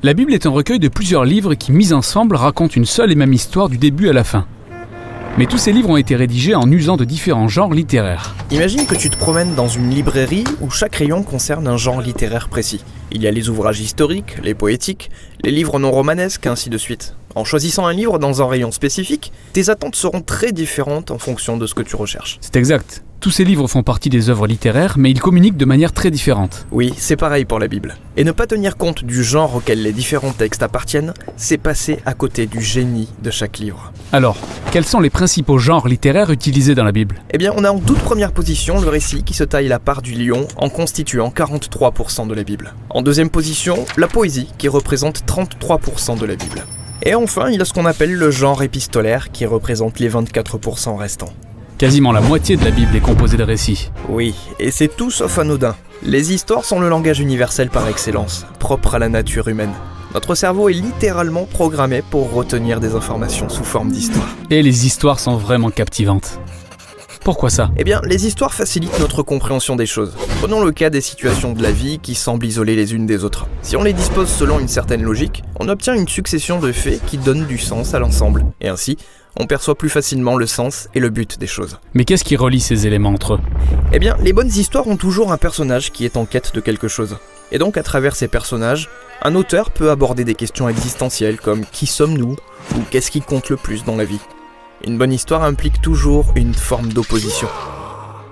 La Bible est un recueil de plusieurs livres qui, mis ensemble, racontent une seule et même histoire du début à la fin. Mais tous ces livres ont été rédigés en usant de différents genres littéraires. Imagine que tu te promènes dans une librairie où chaque rayon concerne un genre littéraire précis. Il y a les ouvrages historiques, les poétiques, les livres non romanesques, ainsi de suite. En choisissant un livre dans un rayon spécifique, tes attentes seront très différentes en fonction de ce que tu recherches. C'est exact. Tous ces livres font partie des œuvres littéraires, mais ils communiquent de manière très différente. Oui, c'est pareil pour la Bible. Et ne pas tenir compte du genre auquel les différents textes appartiennent, c'est passer à côté du génie de chaque livre. Alors, quels sont les principaux genres littéraires utilisés dans la Bible ? Eh bien, on a en toute première position le récit qui se taille la part du lion en constituant 43% de la Bible. En deuxième position, la poésie qui représente 33% de la Bible. Et enfin, il y a ce qu'on appelle le genre épistolaire qui représente les 24% restants. Quasiment la moitié de la Bible est composée de récits. Oui, et c'est tout sauf anodin. Les histoires sont le langage universel par excellence, propre à la nature humaine. Notre cerveau est littéralement programmé pour retenir des informations sous forme d'histoire. Et les histoires sont vraiment captivantes. Pourquoi ça ? Eh bien, les histoires facilitent notre compréhension des choses. Prenons le cas des situations de la vie qui semblent isolées les unes des autres. Si on les dispose selon une certaine logique, on obtient une succession de faits qui donnent du sens à l'ensemble. Et ainsi, on perçoit plus facilement le sens et le but des choses. Mais qu'est-ce qui relie ces éléments entre eux ? Eh bien, les bonnes histoires ont toujours un personnage qui est en quête de quelque chose. Et donc, à travers ces personnages, un auteur peut aborder des questions existentielles comme « Qui sommes-nous » ou « Qu'est-ce qui compte le plus dans la vie ?» Une bonne histoire implique toujours une forme d'opposition.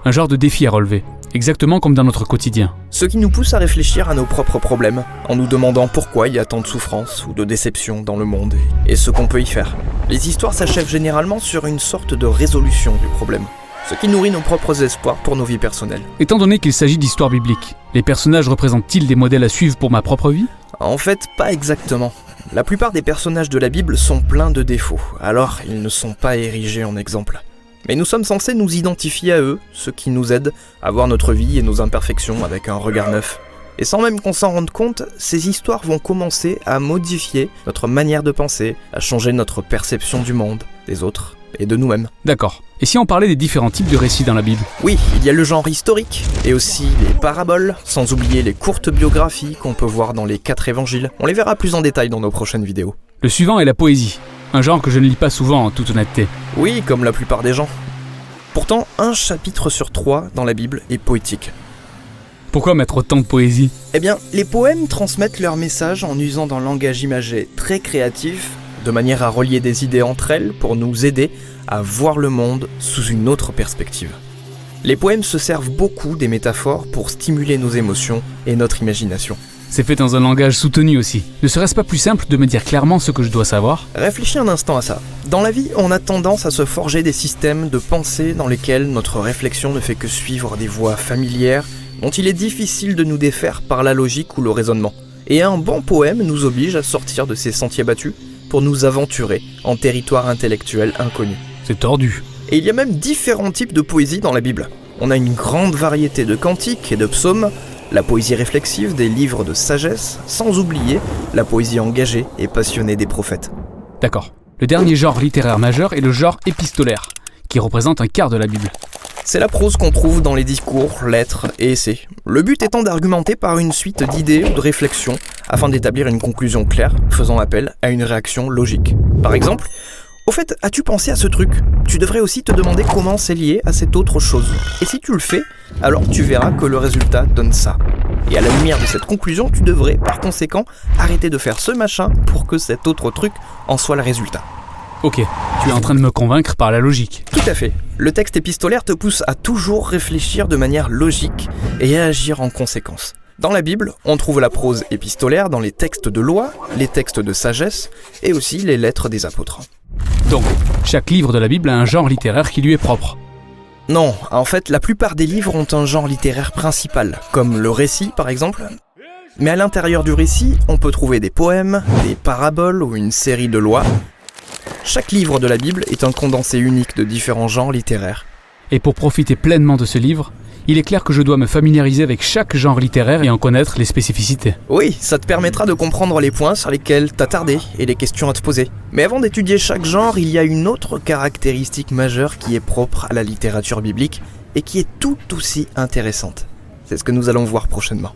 Un genre de défi à relever, exactement comme dans notre quotidien. Ce qui nous pousse à réfléchir à nos propres problèmes, en nous demandant pourquoi il y a tant de souffrance ou de déception dans le monde, et ce qu'on peut y faire. Les histoires s'achèvent généralement sur une sorte de résolution du problème, ce qui nourrit nos propres espoirs pour nos vies personnelles. Étant donné qu'il s'agit d'histoires bibliques, les personnages représentent-ils des modèles à suivre pour ma propre vie ? En fait, pas exactement. La plupart des personnages de la Bible sont pleins de défauts, alors ils ne sont pas érigés en exemple. Mais nous sommes censés nous identifier à eux, ce qui nous aide à voir notre vie et nos imperfections avec un regard neuf. Et sans même qu'on s'en rende compte, ces histoires vont commencer à modifier notre manière de penser, à changer notre perception du monde, des autres et de nous-mêmes. D'accord. Et si on parlait des différents types de récits dans la Bible ? Oui, il y a le genre historique, et aussi les paraboles, sans oublier les courtes biographies qu'on peut voir dans les 4 évangiles. On les verra plus en détail dans nos prochaines vidéos. Le suivant est la poésie, un genre que je ne lis pas souvent en toute honnêteté. Oui, comme la plupart des gens. Pourtant, 1 chapitre sur 3 dans la Bible est poétique. Pourquoi mettre autant de poésie ? Eh bien, les poèmes transmettent leur message en usant d'un langage imagé très créatif, de manière à relier des idées entre elles pour nous aider à voir le monde sous une autre perspective. Les poèmes se servent beaucoup des métaphores pour stimuler nos émotions et notre imagination. C'est fait dans un langage soutenu aussi. Ne serait-ce pas plus simple de me dire clairement ce que je dois savoir ? Réfléchis un instant à ça. Dans la vie, on a tendance à se forger des systèmes de pensée dans lesquels notre réflexion ne fait que suivre des voies familières dont il est difficile de nous défaire par la logique ou le raisonnement. Et un bon poème nous oblige à sortir de ces sentiers battus pour nous aventurer en territoire intellectuel inconnu. C'est tordu. Et il y a même différents types de poésie dans la Bible. On a une grande variété de cantiques et de psaumes, la poésie réflexive des livres de sagesse, sans oublier la poésie engagée et passionnée des prophètes. D'accord. Le dernier genre littéraire majeur est le genre épistolaire, qui représente un quart de la Bible. C'est la prose qu'on trouve dans les discours, lettres et essais. Le but étant d'argumenter par une suite d'idées ou de réflexions afin d'établir une conclusion claire, faisant appel à une réaction logique. Par exemple, au fait, as-tu pensé à ce truc ? Tu devrais aussi te demander comment c'est lié à cette autre chose. Et si tu le fais, alors tu verras que le résultat donne ça. Et à la lumière de cette conclusion, tu devrais, par conséquent, arrêter de faire ce machin pour que cet autre truc en soit le résultat. Ok, tu es en train de me convaincre par la logique. Tout à fait. Le texte épistolaire te pousse à toujours réfléchir de manière logique et à agir en conséquence. Dans la Bible, on trouve la prose épistolaire dans les textes de loi, les textes de sagesse et aussi les lettres des apôtres. Donc, chaque livre de la Bible a un genre littéraire qui lui est propre. Non, en fait, la plupart des livres ont un genre littéraire principal, comme le récit par exemple. Mais à l'intérieur du récit, on peut trouver des poèmes, des paraboles ou une série de lois. Chaque livre de la Bible est un condensé unique de différents genres littéraires. Et pour profiter pleinement de ce livre, il est clair que je dois me familiariser avec chaque genre littéraire et en connaître les spécificités. Oui, ça te permettra de comprendre les points sur lesquels t'attarder et les questions à te poser. Mais avant d'étudier chaque genre, il y a une autre caractéristique majeure qui est propre à la littérature biblique et qui est tout aussi intéressante. C'est ce que nous allons voir prochainement.